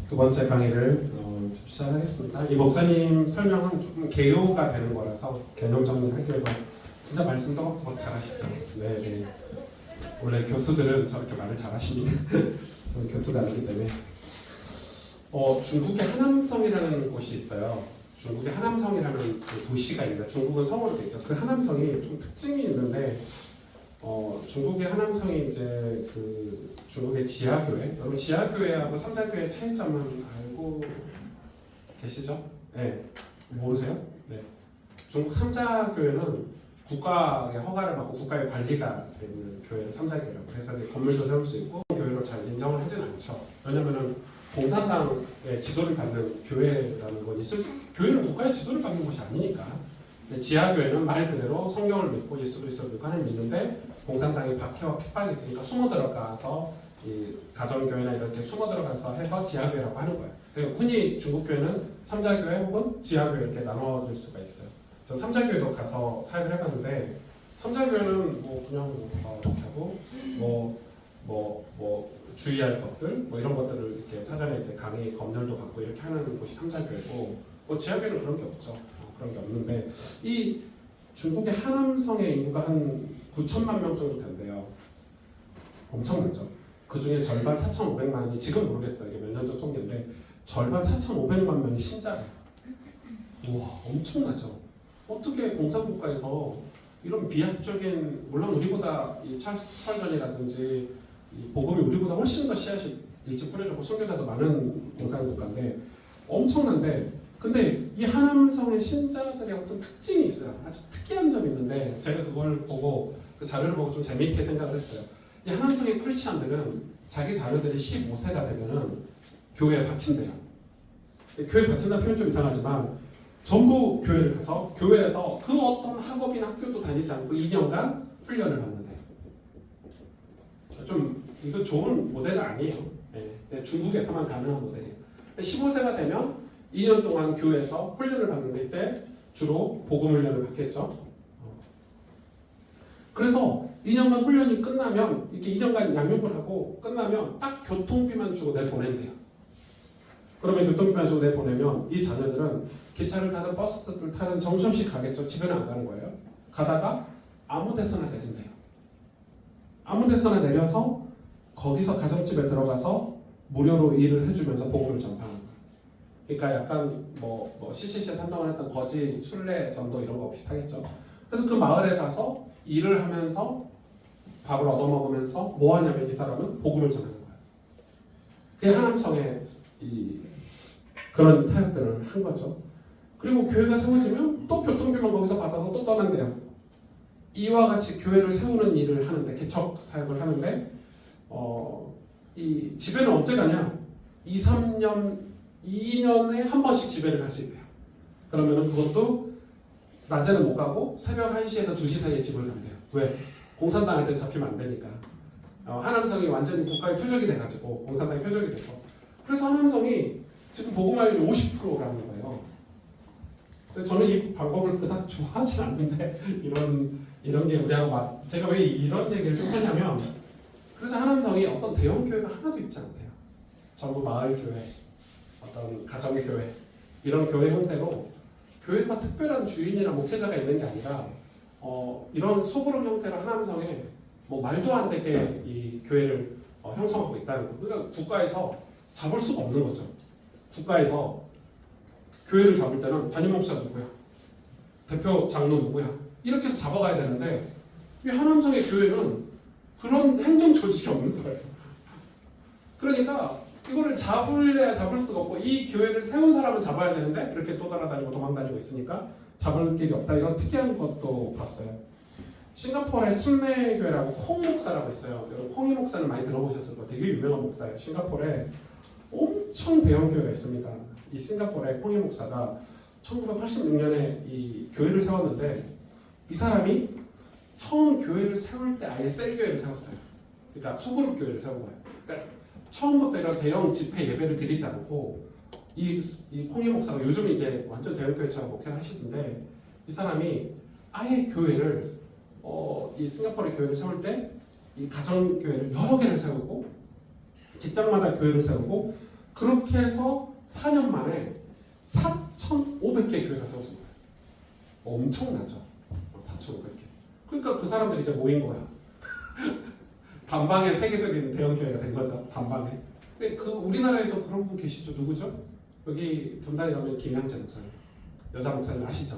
두 번째 강의를 시작하겠습니다. 이 목사님 설명은 조금 개요가 되는 거라서 개념 정리를 하기 위해서 진짜 말씀 또박또박 잘하시죠. 네. 원래 교수들은 저렇게 말을 잘하십니다. 저는 교수가 아니기 때문에. 중국의 하남성이라는 곳이 있어요. 중국의 하남성이라는 그 도시가 있는데 중국은 성으로 되어 있죠. 그 하남성이 좀 특징이 있는데 중국의 하남성이 이제 그 중국의 지하교회, 여러분 지하교회하고 삼자교회 차이점은 알고 계시죠? 네, 모르세요? 네. 중국 삼자교회는 국가의 허가를 받고 국가의 관리가 되는 교회를 삼자교회라고 해서 건물도 세울 수 있고 교회로 잘 인정을 하진 않죠. 왜냐면은 공산당의 지도를 받는 교회라는 건 있을 수, 교회는 국가의 지도를 받는 곳이 아니니까. 지하교회는 말 그대로 성경을 믿고 예수 그리스도를 믿고 하나님 믿는데 공산당의 박해와 핍박이 있으니까 숨어 들어가서 이 가정교회나 이렇게 숨어 들어가서 해서 지하교회라고 하는 거예요. 그리고 흔히 중국교회는 삼자교회 혹은 지하교회 이렇게 나눠질 수가 있어요. 저 삼자교회도 가서 사역을 해봤는데 삼자교회는 뭐 그냥 이렇게 하고 주의할 것들 이런 것들을 이렇게 사전에 이제 강의 검열도 받고 이렇게 하는 곳이 삼자교회고 지하교회는 그런 게 없죠. 그런 게 없는데 이 중국의 하남성의 인구가 한 9천만 명 정도 된대요. 엄청나죠. 그 중에 절반 4,500만이 지금 모르겠어요. 이게 몇 년 전 통계인데 절반 4,500만 명이 신자예요. 우와, 엄청나죠. 어떻게 공산국가에서 이런 비약적인, 물론 우리보다 이 찰스 스펄전이라든지 이 복음이 우리보다 훨씬 더 씨앗이 일찍 뿌려졌고 선교자도 많은 공산국가인데 엄청난데, 근데 이 하남성의 신자들의 어떤 특징이 있어요. 아주 특이한 점이 있는데 제가 그걸 보고 그 자료를 보고 좀 재미있게 생각을 했어요. 이 하남성의 크리스천들은 자기 자녀들이 15세가 되면은 교회에 바친대요. 교회에 바친다는 표현 좀 이상하지만 전부 교회를 가서 교회에서 그 어떤 학업이나 학교도 다니지 않고 2년간 훈련을 받는데요. 좀 이거 좋은 모델은 아니에요. 네, 중국에서만 가능한 모델이에요. 15세가 되면 2년 동안 교회에서 훈련을 받는데 이때 주로 복음 훈련을 받겠죠. 그래서 2년간 훈련이 끝나면 이렇게 2년간 양육을 하고 끝나면 딱 교통비만 주고 내보낸대요. 그러면 교통비만 주고 내보내면 이 자녀들은 기차를 타든 버스를 타든 정점씩 가겠죠. 집에는 안 가는 거예요. 가다가 아무 데서나 내린대요. 아무 데서나 내려서 거기서 가정집에 들어가서 무료로 일을 해주면서 복음을 전파하는 거예요. 그러니까 약간 CCC에 산동을 했던 거지, 순례, 전도 이런 거 비슷하겠죠. 그래서 그 마을에 가서 일을 하면서 밥을 얻어먹으면서 뭐 하냐면 이 사람은 복음을 전하는 거예요. 그게 하남성의 그런 사역들을 한 거죠. 그리고 교회가 세워지면 또 교통비만 거기서 받아서 또 떠난대요. 이와 같이 교회를 세우는 일을 하는데, 개척 사역을 하는데 이 집에는 언제 가냐? 2년에 한 번씩 집회를 갈 수 있대요. 그러면은 그것도 낮에는 못 가고 새벽 1시에서 2시 사이에 집을 간대요. 왜? 공산당한테 잡히면 안 되니까. 하남성이 완전히 국가의 표적이 돼가지고 공산당의 표적이 돼서. 그래서 하남성이 지금 복음화율이 50%라는 거예요. 저는 이 방법을 그닥 좋아하진 않는데 이런 게 우리하고 제가 왜 이런 얘기를 좀 하냐면, 그래서 하남성이 어떤 대형 교회가 하나도 있지 않대요. 전부 마을 교회, 어떤 가정 교회, 이런 교회 형태로 교회가 특별한 주인이나 목회자가 있는 게 아니라 이런 소그룹 형태로 하남성에 말도 안 되게 이 교회를 형성하고 있다는 거. 그러니까 국가에서 잡을 수가 없는 거죠. 국가에서 교회를 잡을 때는 담임 목사 누구야, 대표 장로 누구야, 이렇게 해서 잡아가야 되는데 이 하남성의 교회는 그런 행정 조직이 없는 거예요. 그러니까 이거를 잡을래야 잡을 수가 없고, 이 교회를 세운 사람은 잡아야 되는데 이렇게 또 따라다니고 도망다니고 있으니까 잡을 길이 없다. 이런 특이한 것도 봤어요. 싱가포르의 침례교회라고 콩 목사라고 있어요. 여러분 콩이 목사는 많이 들어보셨을 거예요. 되게 유명한 목사예요. 싱가포르에 엄청 대형 교회가 있습니다. 이 싱가포르의 콩이 목사가 1986년에 이 교회를 세웠는데, 이 사람이 처음 교회를 세울 때 아예 셀교회를 세웠어요. 그러니까 소그룹 교회를 세운 거예요. 그러니까 처음부터 이런 대형 집회 예배를 드리지 않고, 이 콩이 목사가 요즘 이제 완전 대형 교회처럼 목회를 하시던데, 이 사람이 아예 교회를 이 싱가포르 교회를 세울 때 이 가정 교회를 여러 개를 세우고, 직장마다 교회를 세우고 그렇게 해서 4년 만에 4,500개 교회가 세워진 거예요. 엄청나죠? 4,500개. 그러니까 그 사람들이 이제 모인 거야. 단방에 세계적인 대형 교회가 된 거죠. 단방에. 근데 그 우리나라에서 그런 분 계시죠? 누구죠? 여기 분당에 가면 김양재 목사님, 여자 목사님 아시죠?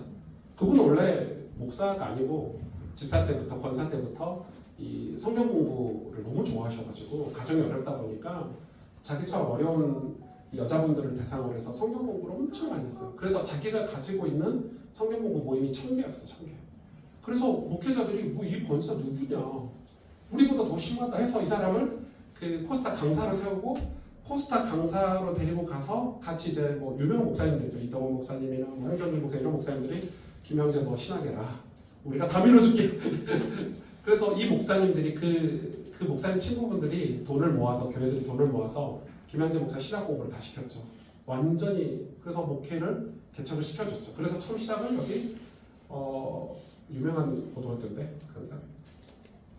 그분은 원래 목사가 아니고 집사 때부터 권사 때부터 이 성경 공부를 너무 좋아하셔가지고 가정이 어렵다 보니까 자기처럼 어려운 여자분들을 대상으로 해서 성경 공부를 엄청 많이 했어요. 그래서 자기가 가지고 있는 성경 공부 모임이 1,000개였어요. 1,000개. 그래서 목회자들이 뭐 이 권사 누구냐, 우리보다 더 심하다 해서 이 사람을 그 코스타 강사를 세우고 코스타 강사로 데리고 가서 같이 이제 뭐 유명한 목사님들이죠. 이동원 목사님이나 황정길 목사 이런 목사님들이 김영재 너 신학해라. 우리가 다 밀어줄게. 그래서 이 목사님들이 그 목사님 친구분들이 돈을 모아서 교회들이 돈을 모아서 김영재 목사 신학 공부를 다 시켰죠. 완전히 그래서 목회를 개척을 시켜줬죠. 그래서 처음 시작은 여기 유명한 고등학교인데 그러니까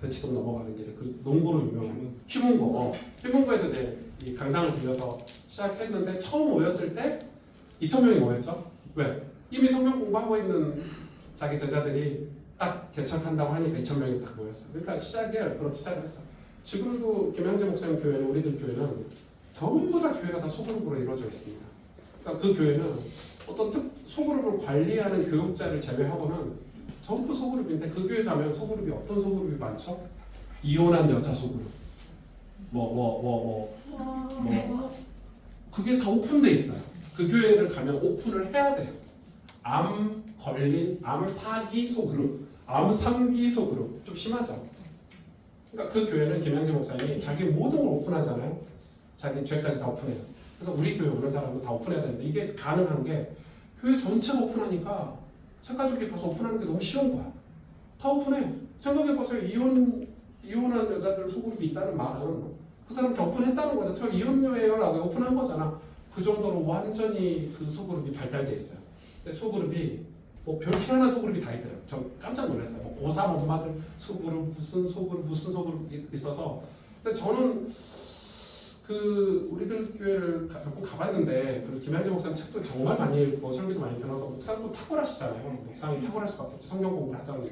대치동 넘어가는 길에 그 농구로 유명한 휘문고에서 이제 이 강당을 빌려서 시작했는데 처음 모였을 때 2,000명이 모였죠. 왜? 이미 성경 공부하고 있는 자기 제자들이 딱 개척한다고 하니까 2,000명이 딱 모였어요. 그러니까 시작을 그렇게 시작했어요. 지금도 김양재 목사님 교회는 우리들 교회는 전부 다 교회가 다 소그룹으로 이루어져 있습니다. 그러니까 그 교회는 어떤 소그룹을 관리하는 교육자를 제외하고는 전부 소그룹인데 그 교회 가면 소그룹이 어떤 소그룹이 많죠? 이혼한 여자 소그룹 그게 다 오픈돼 있어요. 그 교회를 가면 오픈을 해야 돼요. 암 걸린 암 4기 소그룹, 암 3기 소그룹 좀 심하죠. 그러니까 그 교회는 김양재 목사님이 자기 모든 걸 오픈하잖아요. 자기 죄까지 다 오픈해요. 그래서 우리 교회 오는 사람도 다 오픈해야 되는데 이게 가능한 게 교회 전체가 오픈하니까 새가족이 가서 오픈하는 게 너무 쉬운 거야. 다 오픈해. 생각해보세요. 이혼한 여자들 소그룹이 있다는 말은 그 사람 다 오픈했다는 거죠. 저 이혼녀예요라고 오픈한 거잖아. 그 정도로 완전히 그 소그룹이 발달돼 있어요. 근데 소그룹이 뭐 별 희한한 소그룹이 다 있더라고요. 전 깜짝 놀랐어요. 뭐 고3 엄마들 소그룹 무슨 소그룹 있어서. 근데 저는 그 우리들 교회를 조금 가봤는데 그리고 김양재 목사님 책도 정말 많이 읽고 설교도 많이 들어서 목사님도 탁월하시잖아요. 목사님이 탁월할 수밖에 없지. 성경 공부를 하다 보니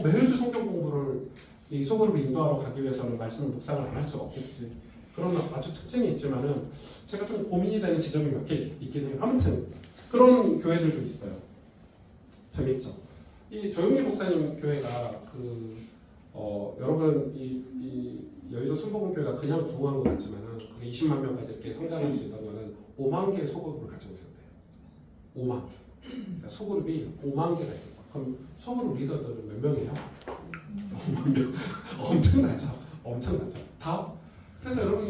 매주 성경 공부를 이 소그룹을 인도하러 가기 위해서는 말씀을 묵상을 안 할 수가 없겠지. 그런 아주 특징이 있지만은 제가 좀 고민이 되는 지점이 몇 개 있긴 해요. 아무튼 그런 교회들도 있어요. 재밌죠. 이 조용기 목사님 교회가 여러분 이 여의도 순복음교회가 그냥 부흥한 것 같지만은 그게 20만 명까지 이렇게 성장할 수 있던 거는 5만 개의 소그룹을 가지고 있었대요. 5만. 그러니까 소그룹이 5만 개가 있었어. 그럼 소그룹 리더들은 몇 명이에요? 5만 명. 엄청나죠. 다. 그래서 여러분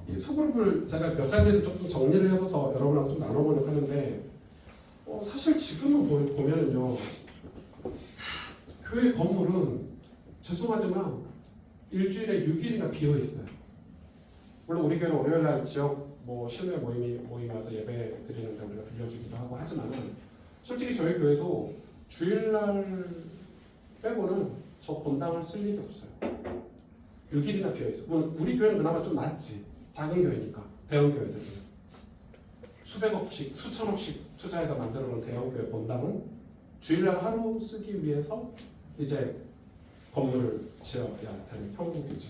이 소그룹을 제가 몇 가지를 조금 정리를 해봐서 여러분하고 좀 나눠보려고 하는데 사실 지금은 보면은요 교회 건물은 죄송하지만 일주일에 6일이나 비어 있어요. 물론 우리 교회는 월요일날 지역 실내 모임 와서 예배 드리는데 우리가 빌려주기도 하고 하지만은 솔직히 저희 교회도 주일날 빼고는 저 본당을 쓸 일이 없어요. 6일이나 비어 있어. 우리 교회는 그나마 좀 낫지. 작은 교회니까. 대형 교회들은 수백억씩, 수천억씩 투자해서 만들어 놓은 대형 교회 본당은 주일날 하루 쓰기 위해서 이제 건물을 지어야 되는 형국이죠.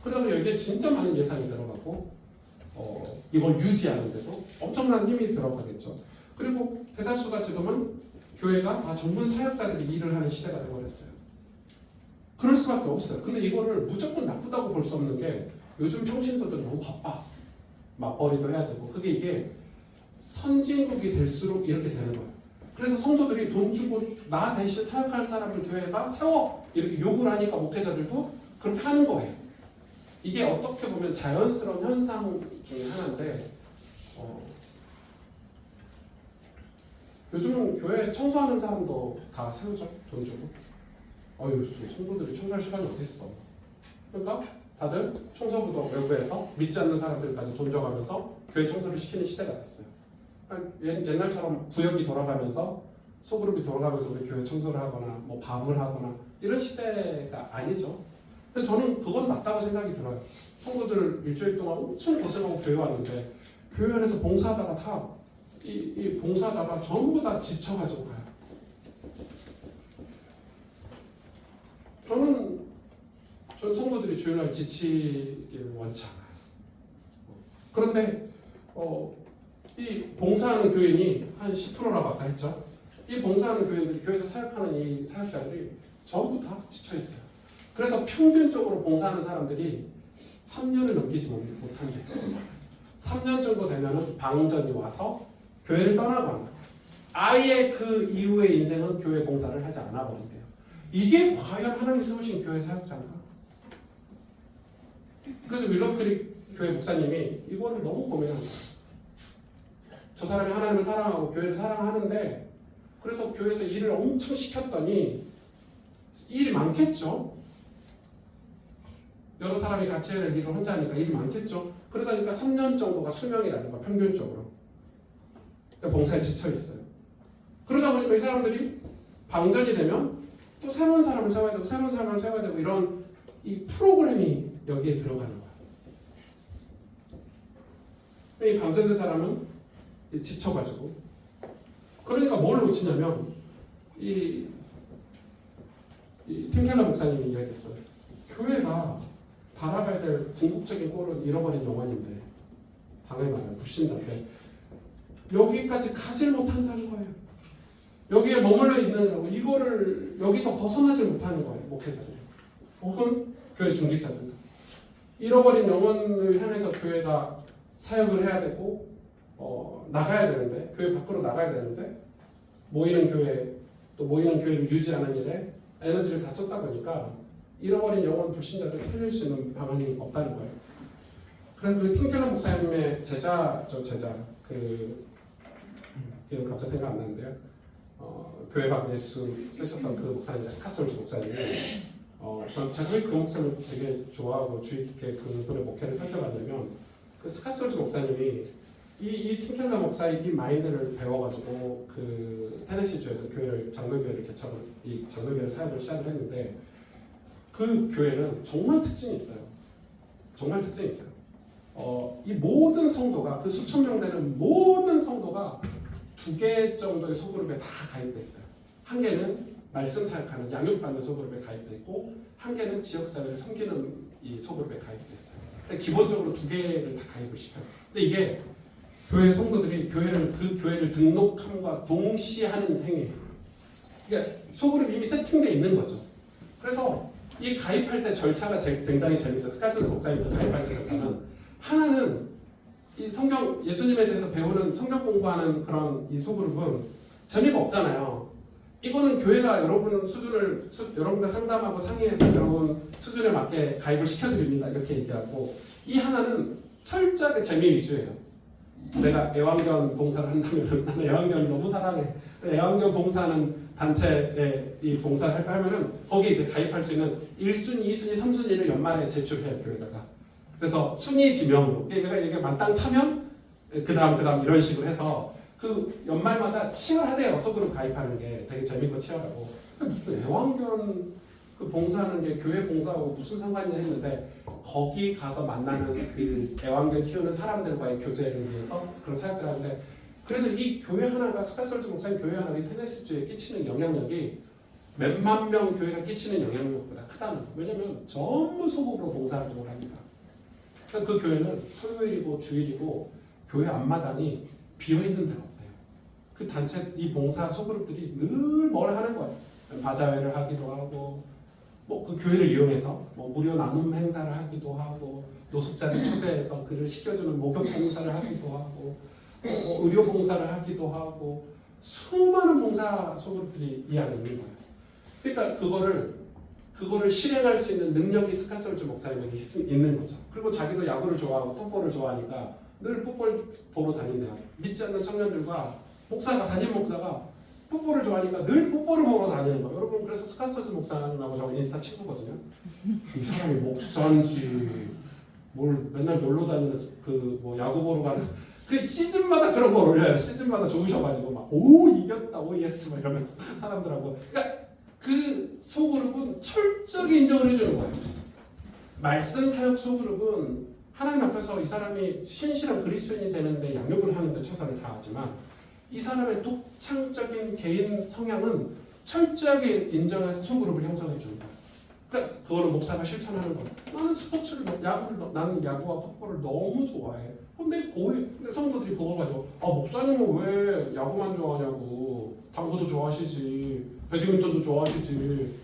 그러면 여기에 진짜 많은 예산이 들어가고 이걸 유지하는데도 엄청난 힘이 들어가겠죠. 그리고 대다수가 지금은 교회가 다 전문 사역자들이 일을 하는 시대가 되어버렸어요. 그럴 수밖에 없어요. 근데 이거를 무조건 나쁘다고 볼 수 없는 게 요즘 평신도들은 너무 바빠. 맞벌이도 해야 되고 이게 선진국이 될수록 이렇게 되는 거예요. 그래서 성도들이 돈 주고 나 대신 사역할 사람을 교회가 세워 이렇게 요구를 하니까 목회자들도 그렇게 하는 거예요. 이게 어떻게 보면 자연스러운 현상 중에 하나인데 요즘은 교회 청소하는 사람도 다 세우죠. 돈 주고. 성도들이 청소할 시간이 어디 있어. 그러니까 다들 청소부도 외부에서 믿지 않는 사람들까지 돈 줘가면서 교회 청소를 시키는 시대가 됐어요. 옛날처럼 구역이 돌아가면서 소그룹이 돌아가면서 우리 교회 청소를 하거나 밥을 하거나 이런 시대가 아니죠. 근데 저는 그건 맞다고 생각이 들어요. 성도들 일주일 동안 엄청 고생하고 교회 왔는데 교회 안에서 봉사하다가 이 봉사하다가 전부 다 지쳐가지고 가요. 저는 성도들이 주일날 지치기를 원치 않아요. 그런데 이 봉사하는 교인이 한 10%라고 아까 했죠. 이 봉사하는 교인들이 교회에서 사역하는 이 사역자들이 전부 다 지쳐 있어요. 그래서 평균적으로 봉사하는 사람들이 3년을 넘기지 못한대요. 3년 정도 되면은 방전이 와서 교회를 떠나고 합니다. 아예 그 이후의 인생은 교회 봉사를 하지 않아 버린대요. 이게 과연 하나님 세우신 교회 사역자인가? 그래서 윌러크릭 교회 목사님이 이거를 너무 고민합니다. 저 사람이 하나님을 사랑하고 교회를 사랑하는데 그래서 교회에서 일을 엄청 시켰더니 일이 많겠죠. 여러 사람이 같이 해야 될 일을 혼자 하니까 일이 많겠죠. 그러다 보니까 3년 정도가 수명이라는 거야, 평균적으로. 그러니까 봉사에 지쳐 있어요. 그러다 보니까 이 사람들이 방전이 되면 또 새로운 사람을 세워야 되고 새로운 사람을 세워야 되고 이런 이 프로그램이 여기에 들어가는 거야. 이 방전된 사람은 지쳐가지고 그러니까 뭘 놓치냐면 이 팀켈러 목사님이 이야기했어요. 교회가 바라봐야 될 궁극적인 꼴은 잃어버린 영혼인데 당연히 말하면 불신자인데 여기까지 가질 못한다는 거예요. 여기에 머물러 있는 거고 이거를 여기서 벗어나지 못하는 거예요. 목회자들 혹은 교회 중직자들 잃어버린 영혼을 향해서 교회가 사역을 해야 되고 나가야 되는데 교회 밖으로 나가야 되는데 모이는 교회를 유지하는 일에 에너지를 다 쏟다 보니까 잃어버린 영혼 불신자들 살릴 수 있는 방안이 없다는 거예요. 그래서 그 팀켈러 목사님의 이름 갑자기 생각 안 나는데요. 교회 밖 예수 쓰셨던 그 목사님 스카솔즈 목사님이 제가 왜 그 목사님을 되게 좋아하고 주의 깊게 그분의 목회를 살펴봤냐면 그 스카솔즈 목사님이 이 팀켈러 목사의 이 마인드를 배워가지고 그 테네시 주에서 장로교회를 이 장로교회 사역을 시작을 했는데 그 교회는 정말 특징이 있어요. 정말 특징이 있어요. 이 모든 성도가 그 수천 명 되는 모든 성도가 2개 정도의 소그룹에 다 가입돼 있어요. 한 개는 말씀 사역하는 양육받는 소그룹에 가입돼 있고 한 개는 지역사회를 섬기는 이 소그룹에 가입돼 있어요. 근데 기본적으로 2개를 다 가입을 시켜요. 근데 이게 교회 성도들이 그 교회를 등록함과 동시에 하는 행위예요. 그러니까 소그룹이 이미 세팅되어 있는 거죠. 그래서 이 가입할 때 절차가 굉장히 재밌어요. 스카솔즈 목사님도 가입할 때 절차는 하나는 이 성경 예수님에 대해서 배우는 성경 공부하는 그런 이 소그룹은 재미가 없잖아요. 이거는 교회가 여러분과 상담하고 상의해서 여러분 수준에 맞게 가입을 시켜드립니다. 이렇게 얘기하고 이 하나는 철저하게 재미 위주예요. 내가 애완견 봉사를 한다면 나는 애완견을 너무 사랑해. 애완견 봉사하는 단체에 이 봉사를 하면은 거기에 이제 가입할 수 있는 1순위, 2순위, 3순위를 연말에 제출해요 교회다가. 그래서 순위 지명으로 이게 만땅 차면 그 다음 이런 식으로 해서 그 연말마다 치열하대요. 소그룹 가입하는 게 되게 재밌고 치열하고. 무슨 애완견 그 봉사하는 게 교회 봉사하고 무슨 상관이냐 했는데 거기 가서 만나는 그 애완견 키우는 사람들과의 교제를 위해서 그런 사역들을 하는데 그래서 이 교회 하나가 스카솔즈 목사님 교회 하나가 이 테네시주에 끼치는 영향력이 몇만 명 교회가 끼치는 영향력보다 크다는 거예요. 왜냐하면 전부 소그룹으로 봉사활동을 합니다. 그 교회는 토요일이고 주일이고 교회 앞마당이 비어있는 데가 없대요. 그 단체 이 봉사 소그룹들이 늘 뭘 하는 거예요. 바자회를 하기도 하고 뭐 그 교회를 이용해서 뭐 무료 나눔 행사를 하기도 하고 노숙자를 초대해서 그를 시켜주는 목욕 봉사를 하기도 하고 뭐 의료 봉사를 하기도 하고 수많은 봉사 소그룹들이 이 안에 있는 거예요. 그러니까 그거를 실행할 수 있는 능력이 스카솔즈 목사님에게 있는 거죠. 그리고 자기도 야구를 좋아하고 풋볼을 좋아하니까 늘 풋볼 보러 다닌대요. 믿지 않는 청년들과 담임 목사가 풋볼을 좋아하니까 늘 풋볼을 보러 다니는 거예요. 여러분 그래서 스카솔즈 목사님하고 저 인스타 친구거든요. 이 사람이 목사인지 뭘 맨날 놀러 다니는 그 뭐 야구 보러 가는 그 시즌마다 그런 걸 올려요. 시즌마다 좋으셔가지고 막 오 이겼다 오 예스 막 이러면서 사람들하고 그러니까 그 소그룹은 철저하게 인정을 해주는 거예요. 말씀 사역 소그룹은 하나님 앞에서 이 사람이 신실한 그리스도인이 되는데 양육을 하는데 최선을 다하지만 이 사람의 독창적인 개인 성향은 철저하게 인정해서 소그룹을 형성해 준다. 그러니까 그거는 목사가 실천하는 거야. 나는 나는 야구와 풋볼을 너무 좋아해. 근데 성도들이 그걸 가지고 목사님은 왜 야구만 좋아하냐고. 당구도 좋아하시지, 배드민턴도 좋아하시지.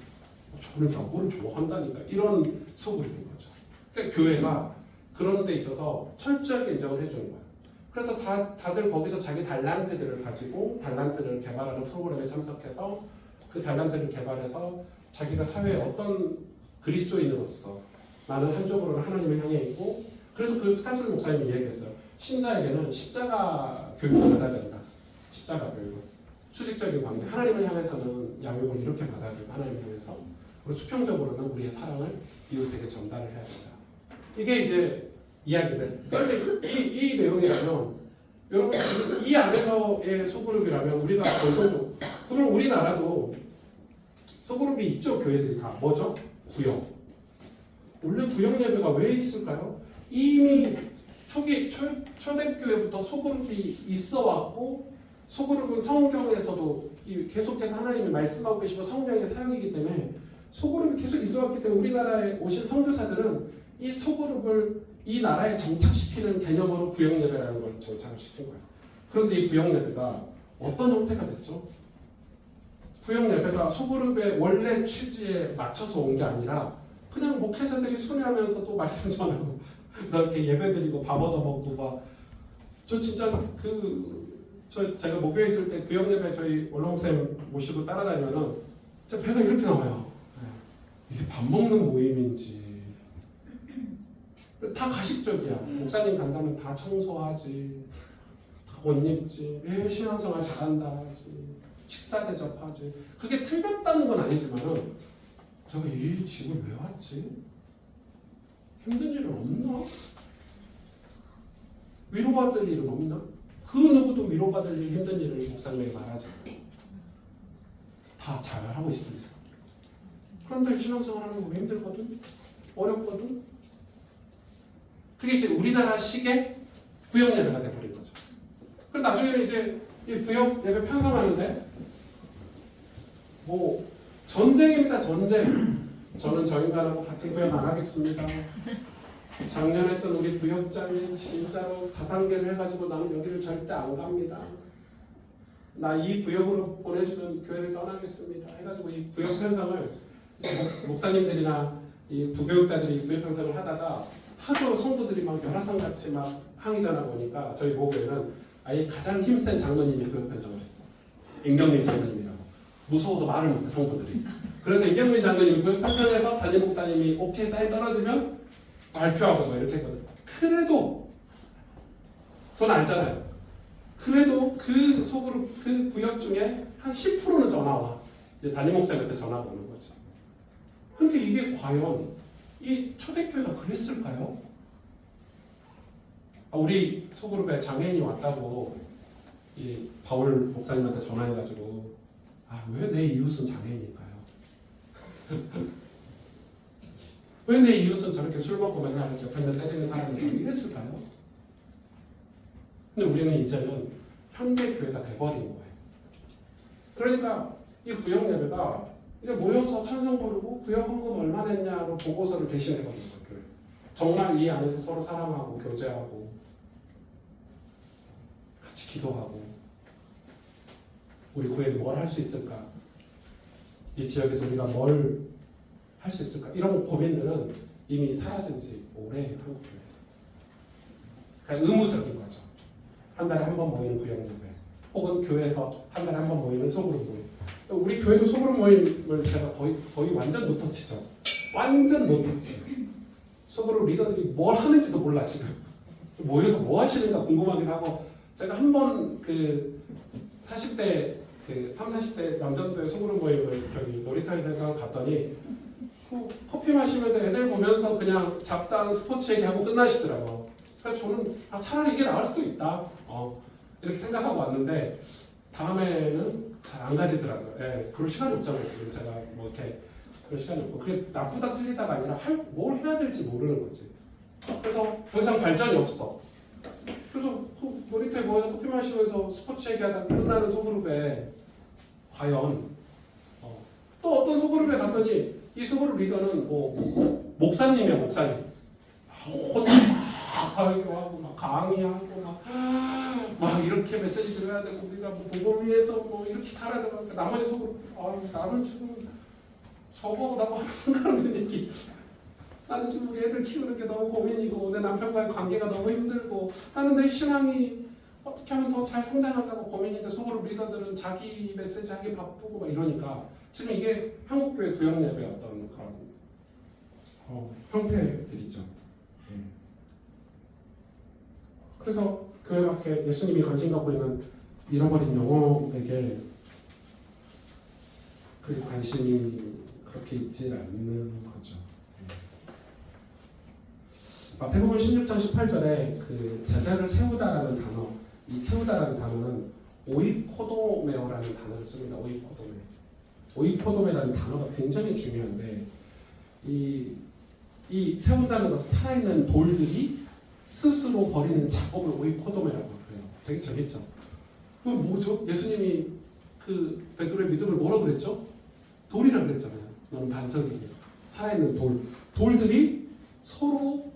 저는 야구를 좋아한다니까. 이런 소그룹인 거죠. 그러니까 교회가 그런 데 있어서 철저하게 인정을 해주는 거예요. 그래서 다들 거기서 자기 달란트들을 가지고 달란트를 개발하는 프로그램에 참석해서 그 달란트를 개발해서 자기가 사회에 어떤 그리스도인으로서 나는 한쪽으로는 하나님을 향해 있고, 그래서 그 스카이슬 목사님이 얘기했어요. 신자에게는 십자가 교육을 받아야 된다. 십자가 교육을. 수직적인 관계. 하나님을 향해서는 양육을 이렇게 받아야 되고 하나님을 향해서. 그리고 수평적으로는 우리의 사랑을 이웃에게 전달을 해야 된다. 이게 이제 이야기들. 그런데 이 내용이라면 여러분 이 안에서의 소그룹이라면 우리가 공동적으로, 그러면 우리나라도 소그룹이 있죠. 교회들이 다 뭐죠? 구역. 원래 구역 예배가 왜 있을까요? 이미 초대교회부터 소그룹이 있어 왔고, 소그룹은 성경에서도 계속해서 하나님이 말씀하고 계시고 성령의 사역이기 때문에 소그룹이 계속 있어 왔기 때문에 우리나라에 오신 선교사들은 이 소그룹을 이 나라에 정착시키는 개념으로 구역 예배라는 걸 정착을 시킨 거예요. 그런데 이 구역 예배가 어떤 형태가 됐죠? 구역 예배가 소그룹의 원래 취지에 맞춰서 온 게 아니라 그냥 목회자들이 순회하면서도 말씀 전하고 이렇게 예배드리고 밥 얻어먹고 저 진짜 제가 목요일 있을 때 구역 예배 저희 원로목사님 모시고 따라다니면은 진짜 배가 이렇게 나와요. 이게 밥 먹는 모임인지 다 가식적이야. 목사님 간다면 다 청소하지, 다 옷 입지, 신앙생활 잘한다 하지, 식사 대접하지. 그게 틀렸다는 건 아니지만은 제가 이 집을 왜 왔지? 힘든 일은 없나? 위로받을 일은 없나? 그 누구도 위로받을 일, 힘든 일을 목사님에게 말하지 않아요. 다 잘하고 있습니다. 그런데 신앙생활하는 거 힘들거든? 어렵거든? 그게 이제 우리나라식의 구역 예배가 돼버린 거죠. 그럼 나중에는 이제 이 구역 예배 편성하는데 전쟁입니다. 전쟁. 저는 저 인간하고 같은 구역 안 하겠습니다. 작년에 했던 우리 구역장이 진짜로 다단계를 해가지고 나는 여기를 절대 안 갑니다. 나 이 구역으로 보내주면 교회를 떠나겠습니다. 해가지고 이 구역 편성을 목사님들이나 이 부교육자들이 구역 편성을 하다가 하도 성도들이 막 열화상 같이 막 항의 전화 보니까 저희 모교회는 아예 가장 힘센 장로님이 구역 편성을 했어. 임경민 장로님이라고. 무서워서 말을 못해 성도들이. 그래서 임경민 장로님이 구역 편성해서 담임 목사님이 오케이 사인 떨어지면 발표하고 뭐 이렇게 했거든요. 그래도 전 알잖아요. 그래도 그 속으로 그 구역 중에 한 10%는 전화 와. 이제 담임 목사님한테 전화가 오는 거지. 근데 이게 과연 이 초대교회가 그랬을까요? 우리 소그룹에 장애인이 왔다고 이 바울 목사님한테 전화해가지고 왜 내 이웃은 장애인일까요? 왜 내 이웃은 저렇게 술 먹고 맨날 옆에 있는 때리는 사람인가 이랬을까요? 근데 우리는 이제는 현대 교회가 돼버린 거예요. 그러니까 이 구역 예배가 이제 모여서 찬송 부르고 구역 헌금 얼마 냈냐로 보고서를 대신해버리는 거예요. 정말 이 안에서 서로 사랑하고 교제하고 같이 기도하고 우리 교회에 뭘 할 수 있을까? 이 지역에서 우리가 뭘 할 수 있을까? 이런 고민들은 이미 사라진 지 오래 한국 교회에서. 그러니까 의무적인 거죠. 한 달에 한 번 모이는 구역 예배, 혹은 교회에서 한 달에 한 번 모이는 소그룹 모임. 우리 교회도 소그룹 모임을 제가 거의 완전 노터치죠. 완전 노터치. 소그룹 리더들이 뭘 하는지도 몰라 지금. 모여서 뭐 하시는가 궁금하기도 하고. 제가 한 번 40대 30, 40대 남자들 소그룹 모임을 저기 놀이터에서 갔더니 커피 마시면서 애들 보면서 그냥 잡다한 스포츠 얘기하고 끝나시더라고. 그래서 저는 차라리 이게 나을 수도 있다. 이렇게 생각하고 왔는데 다음에는 잘 안 가지더라고요. 그럴 시간이 없잖아요. 지금 제가 뭐 이렇게 그럴 시간이 없고 그게 나쁘다 틀리다가 아니라 뭘 해야 될지 모르는 거지. 그래서 더 이상 발전이 없어. 그래서 놀이터에 모여서 커피 마시면서 스포츠 얘기하다가 끝나는 소그룹에 과연 또 어떤 소그룹에 갔더니 이 소그룹 리더는 뭐 목사님이야 목사님. 혼자 막 설교하고 막 강의하고 막 이렇게 메시지를 해야 되고 우리가 뭐 복음을 위해서 뭐 이렇게 살아야 되고 나머지 소그룹 나는 지금 저거하고 나하고 상관없는 얘기. 나는 지금 우리 애들 키우는 게 너무 고민이고 내 남편과의 관계가 너무 힘들고 나는 내 신앙이 어떻게 하면 더 잘 성장할까고 고민인데 소그룹 리더들은 자기 메시지 하기 바쁘고 막 이러니까 지금 이게 한국교회 구역 예배 어떤 그런 형태들이죠. 그래서 교회 밖에 예수님이 관심 갖고 있는 잃어버린 영혼에게 그 관심이 그렇게 있지 않는 거죠. 마태복음 16장 18절에 그 제자를 세우다라는 단어, 이 세우다라는 단어는 오이코도메오라는 단어를 씁니다. 오이코도메. 오이코도메라는 단어가 굉장히 중요한데 이 세운다는 것은 살아있는 돌들이 스스로 벌이는 작업을 오이코도메라고 그래요. 되게 재밌죠. 그건 뭐죠? 예수님이 그 베드로의 믿음을 뭐라고 그랬죠? 돌이라고 그랬잖아요. 너는 반석이에요. 살아있는 돌들이 서로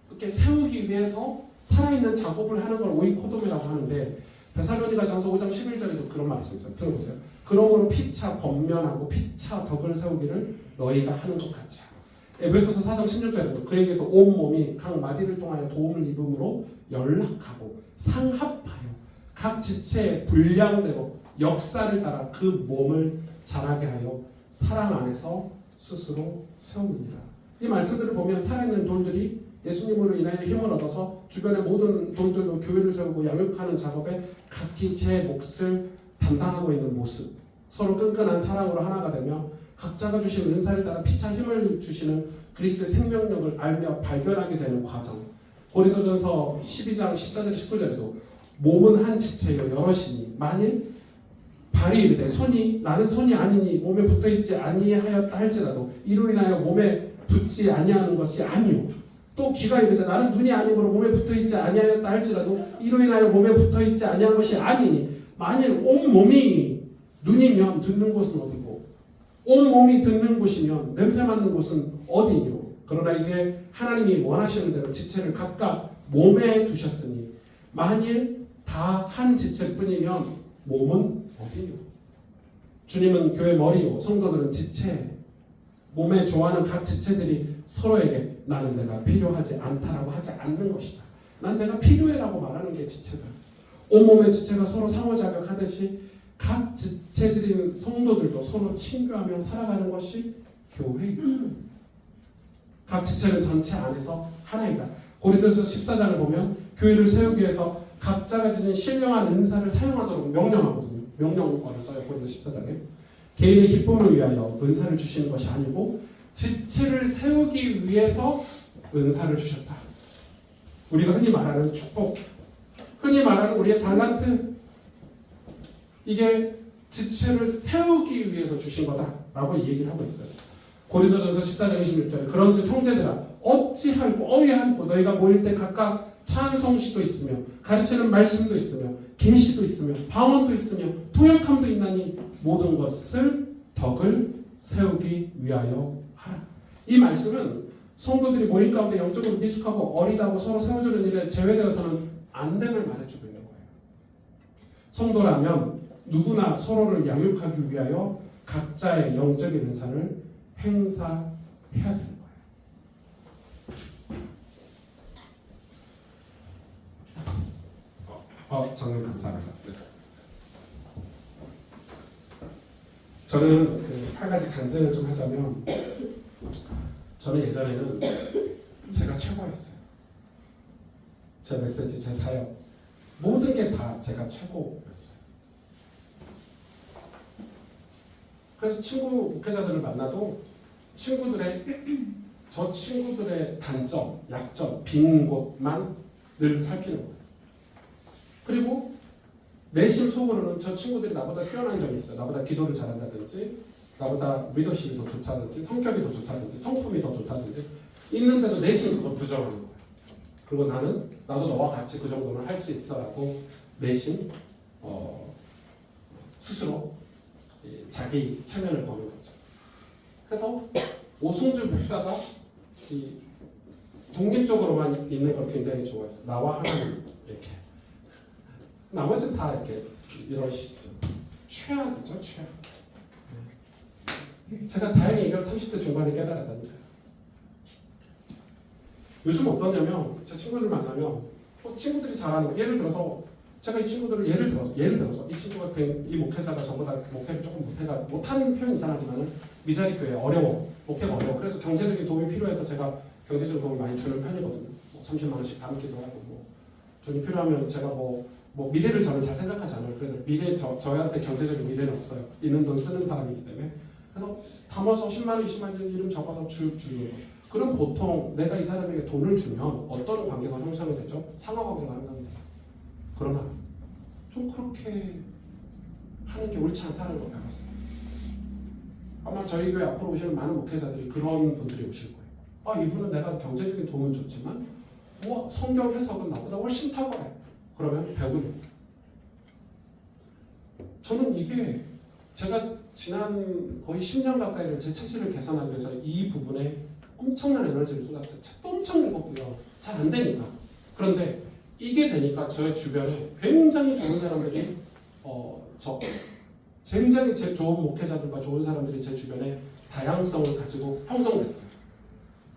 이렇게 세우기 위해서 살아있는 작업을 하는 걸 오이코도메라고 하는데 데살로니가전서 5장 11절에도 그런 말씀이 있어요. 들어보세요. 그러므로 피차 권면하고 피차 덕을 세우기를 너희가 하는 것 같이 하라. 에베소서 4장 16절에도 그에게서 온 몸이 각 마디를 통하여 도움을 입음으로 연락하고 상합하여 각 지체의 분량대로 역사를 따라 그 몸을 자라게 하여 사랑 안에서 스스로 세우느니라. 이 말씀들을 보면 살아있는 돌들이 예수님으로 인하여 힘을 얻어서 주변의 모든 돌들로 교회를 세우고 양육하는 작업에 각기 제 몫을 담당하고 있는 모습, 서로 끈끈한 사랑으로 하나가 되며 각자가 주신 은사를 따라 피차 힘을 주시는 그리스도의 생명력을 알며 발견하게 되는 과정. 고린도전서 12장 14절 19절에도 몸은 한 지체여 여럿이니 만일 발이 이르되 나는 손이 아니니 몸에 붙어있지 아니하였다 할지라도 이로 인하여 몸에 붙지 아니하는 것이 아니요. 또 귀가 이르되 나는 눈이 아니므로 몸에 붙어있지 아니하였다 할지라도 이로 인하여 몸에 붙어있지 아니한 것이 아니니 만일 온 몸이 눈이면 듣는 곳은 어디고 온 몸이 듣는 곳이면 냄새 맡는 곳은 어디뇨. 그러나 이제 하나님이 원하시는 대로 지체를 각각 몸에 두셨으니 만일 다 한 지체뿐이면 몸은 어디뇨. 주님은 교회 머리요 성도들은 지체. 몸에 좋아하는 각 지체들이 서로에게 나는 내가 필요하지 않다라고 하지 않는 것이다. 난 내가 필요해라고 말하는 게 지체다. 온몸의 지체가 서로 상호작용하듯이 각 지체들인 성도들도 서로 친교하며 살아가는 것이 교회이다. 각 지체는 전체 안에서 하나이다. 고린도서 14장을 보면 교회를 세우기 위해서 각자가 지닌 신령한 은사를 사용하도록 명령하거든요. 명령어를 써요. 고린도서 14장에. 개인의 기쁨을 위하여 은사를 주시는 것이 아니고 지체를 세우기 위해서 은사를 주셨다. 우리가 흔히 말하는 축복, 흔히 말하는 우리의 달란트, 이게 지체를 세우기 위해서 주신 거다라고 얘기를 하고 있어요. 고린도전서 14장 26절에 그런즉 형제들아 어찌하고 어이하고 너희가 모일 때 각각 찬송시도 있으며 가르치는 말씀도 있으며 계시도 있으며 방언도 있으며 통역함도 있나니 모든 것을 덕을 세우기 위하여 하라. 이 말씀은 성도들이 모임 가운데 영적으로 미숙하고 어리다고 서로 세워주는 일에 제외되어서는 안 됨을 말해주고 있는 거예요. 성도라면 누구나 서로를 양육하기 위하여 각자의 영적인 은사를 행사해야 되는 거예요. 장님 감사합니다. 저는 그 한 가지 간증을 좀 하자면 저는 예전에는 제가 최고였어요. 제 메시지, 제 사역 모든 게 다 제가 최고였어요. 그래서 친구 목회자들을 만나도 저 친구들의 단점, 약점, 빈 곳만 늘 살피는 거예요. 그리고 내심 속으로는 저 친구들이 나보다 뛰어난 점이 있어요. 나보다 기도를 잘한다든지 나보다 리더십이 더 좋다든지 성격이 더 좋다든지 성품이 더 좋다든지 있는데도 내심 그걸 부정하는 거예요. 그리고 나도 너와 같이 그 정도는 할 수 있어라고 내심 스스로 자기 체면을 거는 거죠. 그래서 오승주 목사가 이 독립적으로만 있는 걸 굉장히 좋아했어요. 나와 하나님 이렇게. 나머지는 다 이렇게 이러시죠. 최악이죠, 최악. 제가 다행히 이걸 30대 중반에 깨달았다니까요. 요즘 어떠냐면 제 친구들 만나면 친구들이 잘하는 거 예를 들어서 제가 이 친구들을 예를 들어서 이 친구가 이 목회자가 저보다 목회를 조금 못하는 표현 이상하지만은 미자리 교회 어려워. 목회가 어려워. 그래서 경제적인 도움이 필요해서 제가 경제적인 도움을 많이 주는 편이거든요. 뭐 30만 원씩 담기도 하고 뭐 돈이 필요하면 제가 뭐 미래를 저는 잘 생각하지 않아요. 그래서 저희한테 경제적인 미래는 없어요. 있는 돈 쓰는 사람이기 때문에. 그래서 담아서 10만 원, 20만 원 이름 적어서 주는 거예요. 그럼 보통 내가 이 사람에게 돈을 주면 어떤 관계가 형성이 되죠? 상하 관계가 형성이 돼요. 그러나 좀 그렇게 하는 게 옳지 않다는 걸 배웠어요. 아마 저희 교회 앞으로 오시는 많은 목회자들이 그런 분들이 오실 거예요. 이분은 내가 경제적인 도움은 좋지만 성경 해석은 나보다 훨씬 탁월해. 그러면 배우는. 저는 이게 제가 지난 거의 10년 가까이를 제 체질을 개선하기 위해서 이 부분에 엄청난 에너지를 쏟았어요. 책도 엄청 읽었고요. 잘 안 되니까. 그런데 이게 되니까 저 주변에 굉장히 좋은 사람들이 굉장히 좋은 목회자들과 좋은 사람들이 제 주변에 다양성을 가지고 형성됐어요.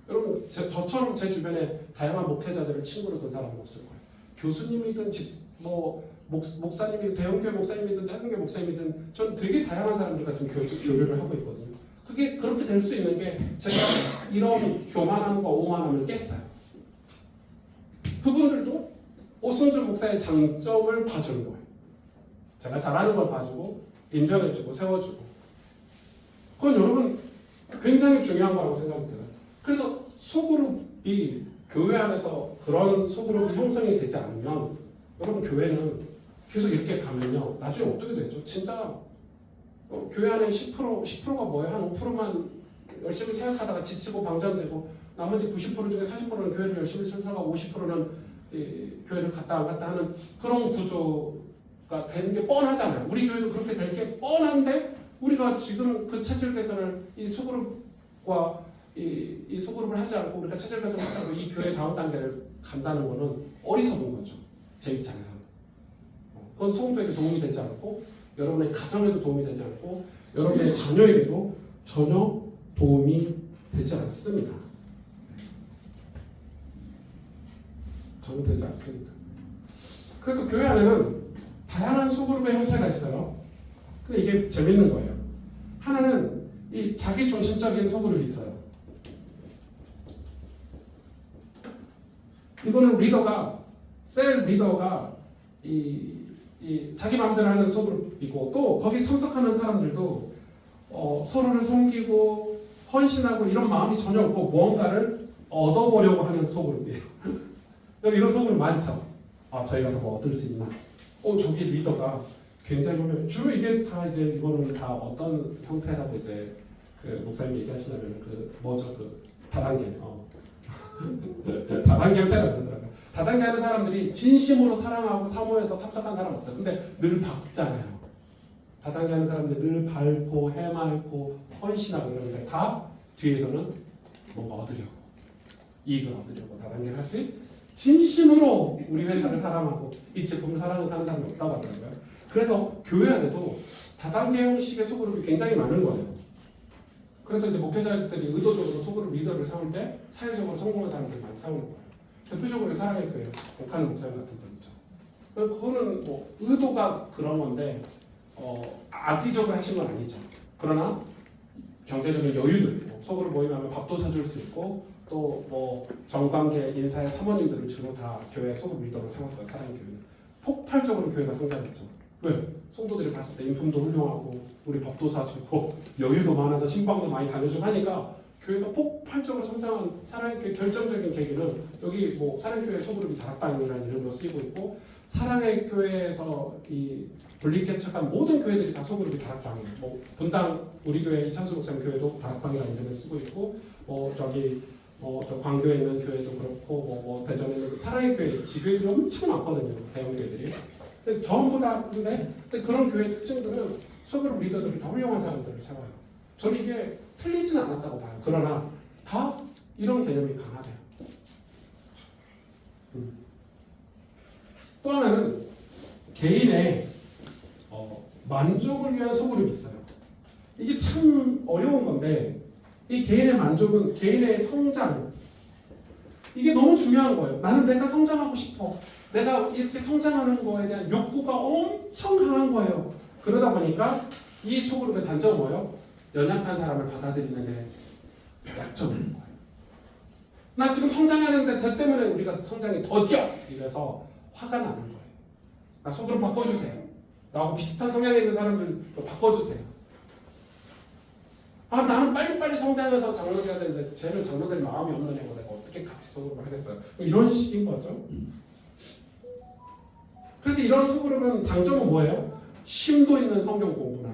여러분 저처럼 제 주변에 다양한 목회자들을 친구로 둔 사람은 없을 거예요. 교수님이든 목사님이든 대형교회 목사님이든 작은교회 목사님이든 전 되게 다양한 사람들과 지금 교류를 하고 있거든요. 그게 그렇게 될 수 있는 게 제가 이런 교만함과 오만함을 깼어요. 그분들도 오승준 목사의 장점을 봐주는 거예요. 제가 잘하는 걸 봐주고 인정해주고 세워주고. 그건 여러분 굉장히 중요한 거라고 생각이 들어요. 그래서 소그룹이 교회 안에서 그런 소그룹이 형성이 되지 않으면 여러분 교회는 계속 이렇게 가면요 나중에 어떻게 되죠? 진짜 교회 안에 10%가 뭐예요? 한 5%만 열심히 생각하다가 지치고 방전되고 나머지 90% 중에 40%는 교회를 열심히 순서가고 50%는 교회를 갔다 안 갔다 하는 그런 구조가 되는 게 뻔하잖아요. 우리 교회도 그렇게 될 게 뻔한데 우리가 지금 그 체질 개선을 이 소그룹과 이 소그룹을 하지 않고 우리가 체질 개선을 하지 않고 이 교회 다음 단계를 간다는 거는 어리석은 거죠. 제 입장에서는. 그건 성도에게 도움이 되지 않고 여러분의 가정에도 도움이 되지 않고 여러분의 자녀에게도 전혀 도움이 되지 않습니다. 전혀 되지 않습니다. 그래서 교회 안에는 다양한 소그룹의 형태가 있어요. 근데 이게 재밌는 거예요. 하나는 이 자기 중심적인 소그룹이 있어요. 이거는 셀 리더가 자기 마음대로 하는 소그룹이고 또 거기 참석하는 사람들도 서로를 섬기고 헌신하고 이런 마음이 전혀 없고 무언가를 얻어보려고 하는 소그룹이에요. 이런 소그룹 많죠. 저희 가서 뭐 얻을 수 있나? 저기 리더가 굉장히 주로 이게 다 이제 이거는 다 어떤 형태라고 이제 그 목사님 얘기하시냐면 다단계 다단계 형태라고 그러더라고요. 다단계 하는 사람들이 진심으로 사랑하고 사모해서 참석한 사람 없다. 근데 늘 바쁘잖아요. 다단계 하는 사람들 늘 밟고 해맑고 헌신하고 그러는데 다 뒤에서는 뭔가 얻으려고 이익을 얻으려고 다단계를 하지 진심으로 우리 회사를 사랑하고 이 제품을 사랑하는 사람이 없다고 하더라고요. 그래서 교회 안에도 다단계 형식의 소그룹이 굉장히 많은 거예요. 그래서 이제 목회자들이 의도적으로 소그룹 리더를 세울 때 사회적으로 성공한 사람들이 많이 세우는 거예요. 대표적으로 사랑의 교회 옥하는 목사님 같은 분이죠. 그거는 뭐 의도가 그런 건데 악의적으로 하신 건 아니죠. 그러나 경제적인 여유도 있고 소그룹 모임하면 밥도 사줄 수 있고 또 뭐 정관계 인사의 사모님들을 주로 다 교회 소그룹 리더로 세웠어요. 사랑의 교회는 폭발적으로 교회가 성장했죠. 왜? 성도들이 봤을 때 인품도 훌륭하고 우리 밥도 사주고 여유도 많아서 신방도 많이 다녀주고 하니까 교회가 폭발적으로 성장한 사랑의 교회 결정적인 계기는 여기 뭐 사랑의 교회 소그룹이 다락방이라는 이름으로 쓰이고 있고 사랑의 교회에서 이 분립개척한 모든 교회들이 다 소그룹이 다락방이에요. 뭐 분당 우리 교회 이창수 목사님 교회도 다락방이라는 이름을 쓰고 있고 뭐 저기 저 광교에 있는 교회도 그렇고 뭐 대전에 있는 사랑의 교회 지교회들이 엄청 많거든요. 대형 교회들이. 근데 전부 다 근데 그런 교회 특징들은 소그룹 리더들이 다 훌륭한 사람들을 세워요. 저는 이게 틀리지는 않았다고 봐요. 그러나 다 이런 개념이 강하대요. 또 하나는 개인의 만족을 위한 소그룹이 있어요. 이게 참 어려운 건데 이 개인의 만족은 개인의 성장 이게 너무 중요한 거예요. 나는 내가 성장하고 싶어. 내가 이렇게 성장하는 거에 대한 욕구가 엄청 강한 거예요. 그러다 보니까 이 소그룹의 단점은 뭐예요? 연약한 사람을 받아들이는 게 약점인 거예요. 나 지금 성장하는데 쟤 때문에 우리가 성장이 더뎌! 이래서 화가 나는 거예요. 나 소그룹 바꿔주세요. 나하고 비슷한 성향에 있는 사람들 바꿔주세요. 아 나는 빨리빨리 성장해서 장로가 되는데 쟤는 장로될 마음이 없는 애고 내가 어떻게 같이 소그룹을 하겠어요. 이런 식인 거죠. 그래서 이런 소그룹은 장점은 뭐예요? 심도 있는 성경 공부나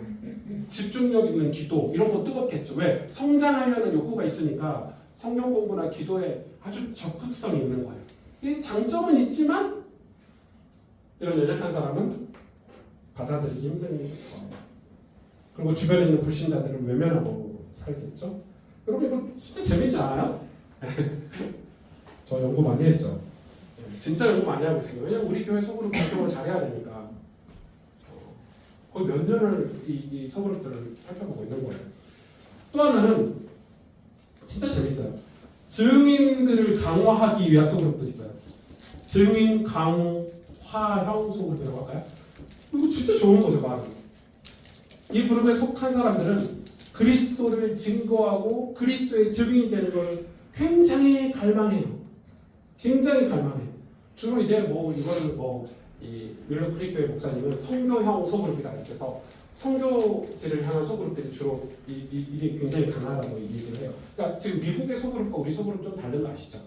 집중력 있는 기도 이런 거 뜨겁겠죠. 왜? 성장하려는 욕구가 있으니까 성경 공부나 기도에 아주 적극성이 있는 거예요. 이 장점은 있지만 이런 연약한 사람은 받아들이기 힘든 거예요. 그리고 주변에 있는 불신자들을 외면하고 살겠죠. 여러분 이거 진짜 재밌지 않아요? 저 연구 많이 했죠. 진짜 연구 많이 하고 있어요. 왜냐면 우리 교회 소그룹 활동을 잘해야 되니까 거의 몇 년을 이 소그룹들을 살펴보고 있는 거예요. 또 하나는 진짜 재밌어요. 증인들을 강화하기 위한 소그룹도 있어요. 증인 강화형 소그룹이라고 할까요? 이거 진짜 좋은 거죠, 말은. 이 그룹에 속한 사람들은 그리스도를 증거하고 그리스도의 증인이 되는 걸 굉장히 갈망해요. 굉장히 갈망해요. 주로 이제 뭐 이거는 이 윌러 크리크의 목사님은 선교형 소그룹이다 이렇게서 선교지를 향한 소그룹들이 주로 이게 굉장히 강하다고 얘기를 해요. 그러니까 지금 미국의 소그룹과 우리 소그룹 좀 다른 거 아시죠?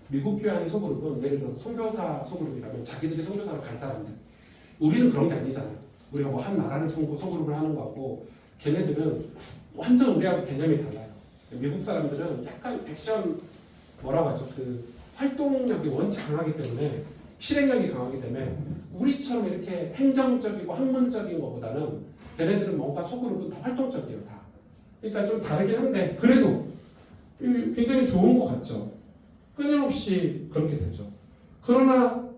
미국 교회 안의 소그룹은 예를 들어서 선교사 소그룹이라면 자기들이 선교사로 갈 사람들. 우리는 그런 게 아니잖아요. 우리가 뭐 한 나라를 품고 소그룹을 하는 거고 걔네들은 완전 우리하고 개념이 달라요. 미국 사람들은 약간 액션 뭐라고 하죠? 그 활동력이 원체 강하기 때문에 실행력이 강하기 때문에 우리처럼 이렇게 행정적이고 학문적인 것보다는 걔네들은 뭔가 소그룹은 다 활동적이에요. 다. 그러니까 좀 다르긴 한데 그래도 굉장히 좋은 것 같죠. 끊임없이 그렇게 되죠. 그러나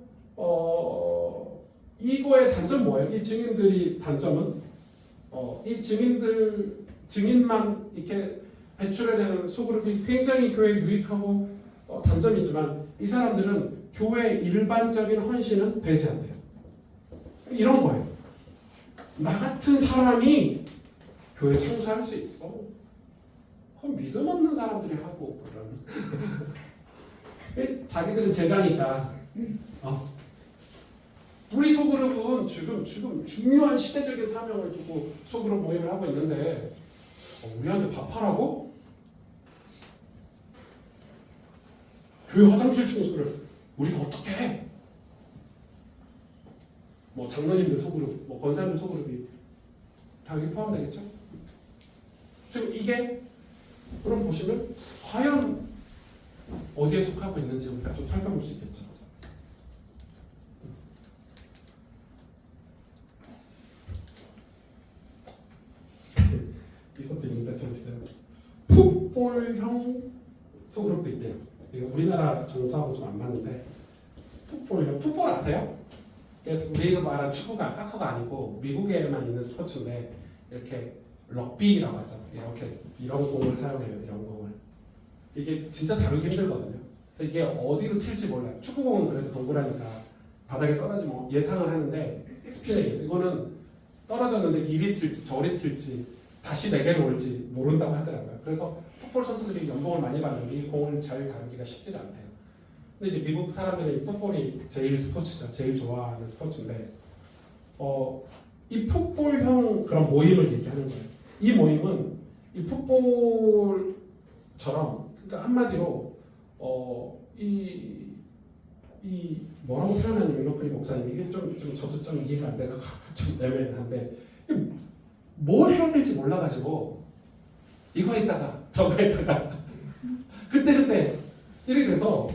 이거의 단점 뭐예요? 이 증인들이 단점은 이 증인만 이렇게 배출해내는 소그룹이 굉장히 교회에 유익하고 단점이지만 이 사람들은 교회 일반적인 헌신은 배제한대요. 이런 거예요. 나 같은 사람이 교회 충성할 수 있어? 그럼 믿음 없는 사람들이 하고 그런. 자기들은 제자니까. 우리 소그룹은 지금 중요한 시대적인 사명을 두고 소그룹 모임을 하고 있는데 우리한테 밥하라고? 교회 화장실 청소를 우리가 어떻게 해? 뭐 장로님들 소그룹, 뭐 권사님들 소그룹이 다 여기 포함되겠죠? 지금 이게 그럼 보시면 과연 어디에 속하고 있는지 우리가 좀 살펴볼 수 있겠죠. 이것도 있는데 재밌어요. 풋볼형 소그룹도 있대요. 이거 우리나라 정서하고 좀 안 맞는데 풋볼형, 풋볼 아세요? 우리가 말하는 축구가 사커가 아니고 미국에만 있는 스포츠인데 이렇게 럭비라고 하죠. 이렇게 이런 공을 사용해요. 이런 공을. 이게 진짜 다루기 힘들거든요. 이게 어디로 튈지 몰라요. 축구공은 그래도 동그라니까 바닥에 떨어지면 예상을 하는데 스피너에서 이거는 떨어졌는데 이리 튈지 저리 튈지 다시 내게로 올지 모른다고 하더라고요. 그래서 풋볼 선수들이 연봉을 많이 받는 이 공을 잘 다루기가 쉽지가 않대요. 근데 이제 미국 사람들은 풋볼이 제일 스포츠죠. 제일 좋아하는 스포츠인데 이 풋볼형 그런 모임을 얘기하는 거예요. 이 모임은 이 풋볼을 것처럼 그러니까 한마디로 이 뭐라고 표현하는 윌러클리 목사님 이게 좀 저도 좀 이해가 안 돼서 좀 애매한데 뭘 해야 될지 몰라가지고 이거 했다가 저거 했다가 그때 이렇게 돼서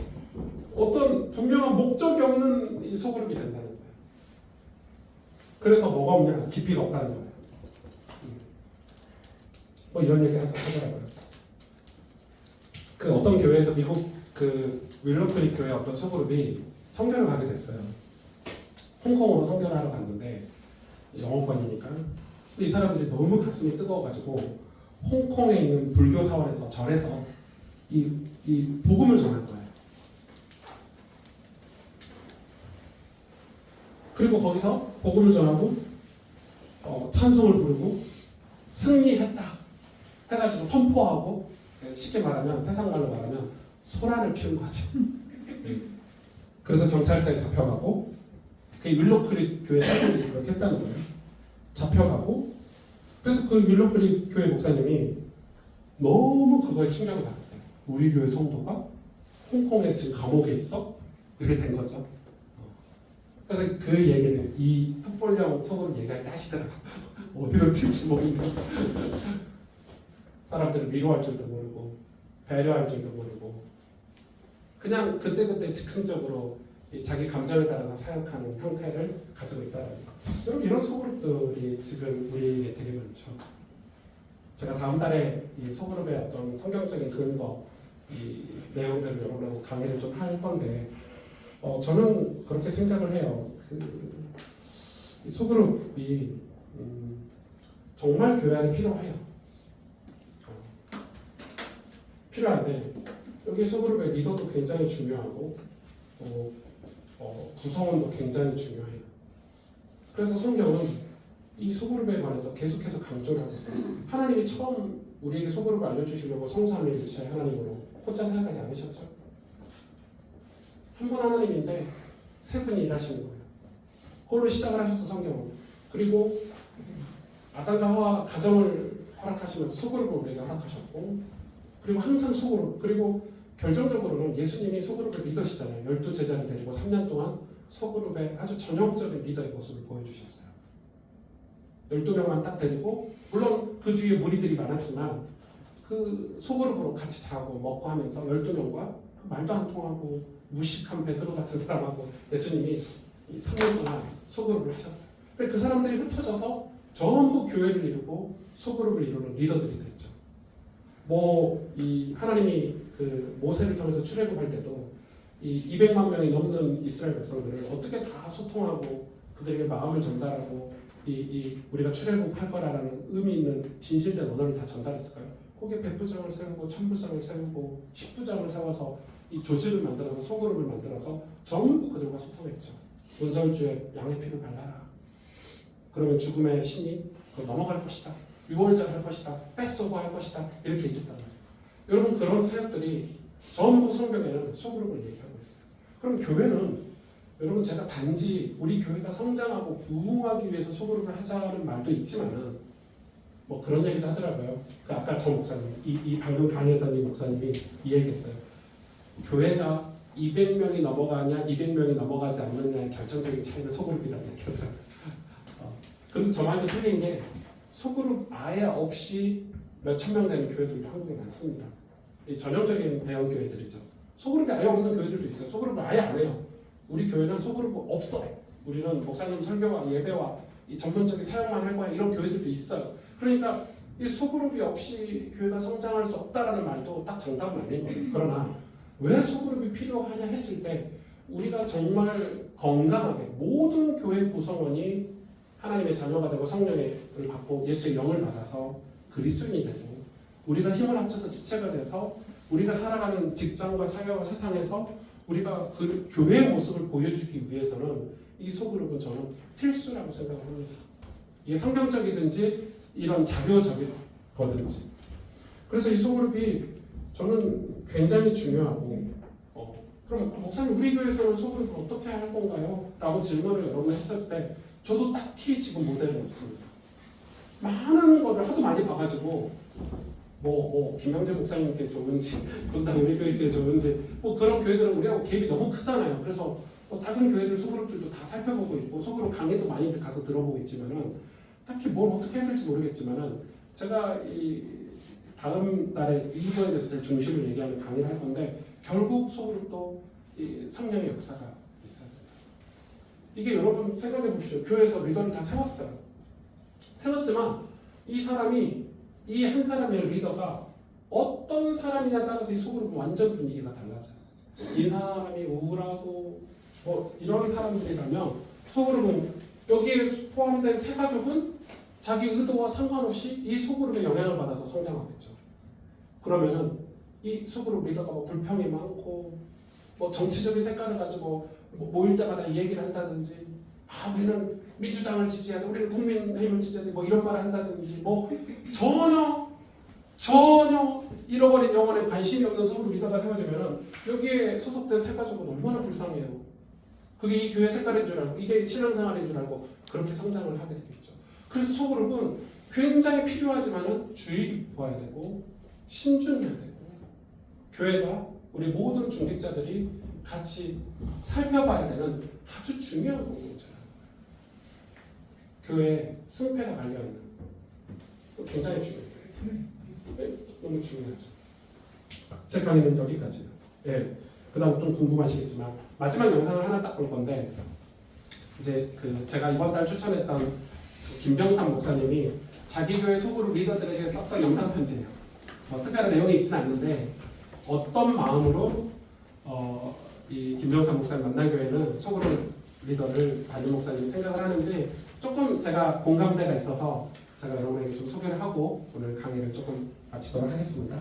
어떤 분명한 목적이 없는 이 소그룹이 된다는 거예요. 그래서 뭐가 없냐? 깊이가 없다는 거예요. 뭐 이런 얘기 하더라고요. 그 어떤 교회에서 미국 그 윌러클리 교회 어떤 소그룹이 선교를 가게 됐어요. 홍콩으로 선교를 하러 갔는데 영어권이니까. 근데 이 사람들이 너무 가슴이 뜨거워가지고 홍콩에 있는 불교 사원에서 절에서 이 복음을 전할 거예요. 그리고 거기서 복음을 전하고 찬송을 부르고 승리했다 해가지고 선포하고 쉽게 말하면 세상 말로 말하면 소란을 피운 거지. 그래서 경찰서에 잡혀가고 그 윌러클리 교회 사람들이 그렇게 했다는 거예요. 잡혀가고 그래서 그 윌러클리 교회 목사님이 너무 그거에 충격을 받았대요. 우리 교회 성도가 홍콩에 지금 감옥에 있어? 이렇게 된 거죠. 그래서 그 얘기를 이 풋볼령 속으로 얘기할 때 하시더라고요. 어디로 튈지 모르고 사람들을 위로할 줄도 모르고 배려할 줄도 모르고 그냥 그때그때 즉흥적으로 자기 감정에 따라서 사역하는 형태를 가지고 있다는 거. 여러분 이런 소그룹들이 지금 우리에게 되게 많죠. 제가 다음 달에 이 소그룹의 어떤 성경적인 근거 이 내용들을 여러분하고 강의를 좀 할 건데 저는 그렇게 생각을 해요. 이 소그룹이 정말 교회 안에 필요해요. 필요한데 여기 소그룹의 리더도 굉장히 중요하고 구성원도 굉장히 중요해요. 그래서 성경은 이 소그룹에 관해서 계속해서 강조를 하고 있어요. 하나님이 처음 우리에게 소그룹을 알려주시려고 성삼위일체 하나님으로 혼자 생각하지 않으셨죠? 한 분 하나님인데 세 분이 일하시는 거예요. 그걸로 시작을 하셔서 성경은. 그리고 아담과 하와 가정을 허락하시면서 소그룹을 우리에게 허락하셨고 그리고 항상 소그룹 그리고 결정적으로는 예수님이 소그룹의 리더시잖아요. 12제자를 데리고 3년 동안 소그룹의 아주 전형적인 리더의 모습을 보여주셨어요. 12명만 딱 데리고 물론 그 뒤에 무리들이 많았지만 그 소그룹으로 같이 자고 먹고 하면서 12명과 말도 안 통하고 무식한 베드로 같은 사람하고 예수님이 3년 동안 소그룹을 하셨어요. 그 사람들이 흩어져서 전부 교회를 이루고 소그룹을 이루는 리더들이 됐죠. 이 하나님이 그 모세를 통해서 출애굽할 때도 이 200만 명이 넘는 이스라엘 백성들을 어떻게 다 소통하고 그들에게 마음을 전달하고 우리가 출애굽할 거라는 의미 있는 진실된 언어를 다 전달했을까요? 거기에 100부장을 세우고 1000부장을 세우고 10부장을 세워서 이 조직을 만들어서 소그룹을 만들어서 전부 그들과 소통했죠. 문설주에 양의 피를 발라라. 그러면 죽음의 신이 그걸 넘어갈 것이다. 유월절 할 것이다. 패스오버 할 것이다. 이렇게 얘기했단 말이에요. 여러분 그런 사역들이 전부 성경에는 소그룹을 얘기하고 있어요. 그럼 교회는 여러분 제가 단지 우리 교회가 성장하고 부흥하기 위해서 소그룹을 하자는 말도 있지만은 뭐 그런 얘기도 하더라고요. 그 아까 저 목사님 이 방금 강의했던 이 목사님이 이 얘기했어요. 교회가 200명이 넘어가냐 200명이 넘어가지 않느냐의 결정적인 차이는 소그룹이라고 얘기하더라고요. 그런데 저 말도 틀린 게 소그룹 아예 없이 몇천 명 되는 교회들도 한국에 많습니다. 이 전형적인 대형 교회들이죠. 소그룹이 아예 없는 교회들도 있어요. 소그룹을 아예 안 해요. 우리 교회는 소그룹이 없어요. 우리는 목사님 설교와 예배와 이 전문적인 사역만 할 거야 이런 교회들도 있어요. 그러니까 이 소그룹이 없이 교회가 성장할 수 없다라는 말도 딱 정답은 아닌 거예요. 그러나 왜 소그룹이 필요하냐 했을 때 우리가 정말 건강하게 모든 교회 구성원이 하나님의 자녀가 되고 성령을 받고 예수의 영을 받아서 그리스도인이 되고 우리가 힘을 합쳐서 지체가 돼서 우리가 살아가는 직장과 사회와 세상에서 우리가 그 교회의 모습을 보여주기 위해서는 이 소그룹은 필수라고 생각을 합니다. 이게 성경적이든지 이런 자료적이거든지. 그래서 이 소그룹이 저는 굉장히 중요하고 그럼 목사님 우리 교회에서는 소그룹을 어떻게 할 건가요? 라고 질문을 여러분 했을 때 저도 딱히 지금 모델은 없습니다. 많은 것을 하도 많이 봐가지고 김영재 목사님께 좋은지 분당 우리 교회께 좋은지 뭐 그런 교회들은 우리하고 갭이 너무 크잖아요. 그래서 뭐 작은 교회들 소그룹들도 다 살펴보고 있고 소그룹 강의도 많이 가서 들어보고 있지만은 딱히 뭘 어떻게 해야 될지 모르겠지만은 제가 이 다음 달에 이 부분에 대해서 제일 중심을 얘기하는 강의를 할 건데 결국 소그룹도 이 성령의 역사가 있어요. 이게 여러분 생각해 보십시오. 교회에서 리더를 다 세웠어요. 세웠지만 이 사람이 이 한 사람의 리더가 어떤 사람이냐에 따라서 이 소그룹은 완전 분위기가 달라져요. 이 사람이 우울하고 뭐 이런 사람들이라면 소그룹은 여기에 포함된 세 가족은 자기 의도와 상관없이 이 소그룹의 영향을 받아서 성장하겠죠. 그러면은 이 소그룹 리더가 뭐 불평이 많고 뭐 정치적인 색깔을 가지고 뭐 모일 때마다 이 얘기를 한다든지 우리는 민주당을 지지하자, 우리는 국민의힘을 지지하자, 뭐 이런 말을 한다든지 뭐 전혀 잃어버린 영혼에 관심이 없는 소그룹 리더가 세워지면은 여기에 소속된 세 가족은 얼마나 불쌍해요. 그게 이 교회 색깔인 줄 알고 이게 신앙생활인 줄 알고 그렇게 성장을 하게 되겠죠. 그래서 소그룹은 굉장히 필요하지만은 주의 깊어야 되고 신중해야 되고 교회가 우리 모든 중직자들이 같이 살펴봐야 되는 아주 중요한 공동체예요. 교회에 승패가 갈려있는 굉장히 중요해요. 너무 중요하죠. 제 강의는 여기까지예요. 예. 그 다음 좀 궁금하시겠지만 마지막 영상을 하나 딱 볼 건데 이제 제가 이번 달 추천했던 김병삼 목사님이 자기 교회 소그룹 리더들에게 썼던 영상 편지예요. 특별한 내용이 있지는 않는데 어떤 마음으로 이 김병삼 목사님 만나교회는 소그룹 리더를 담임 목사님이 생각을 하는지 조금 제가 공감대가 있어서 제가 여러분에게 좀 소개를 하고 오늘 강의를 조금 마치도록 하겠습니다.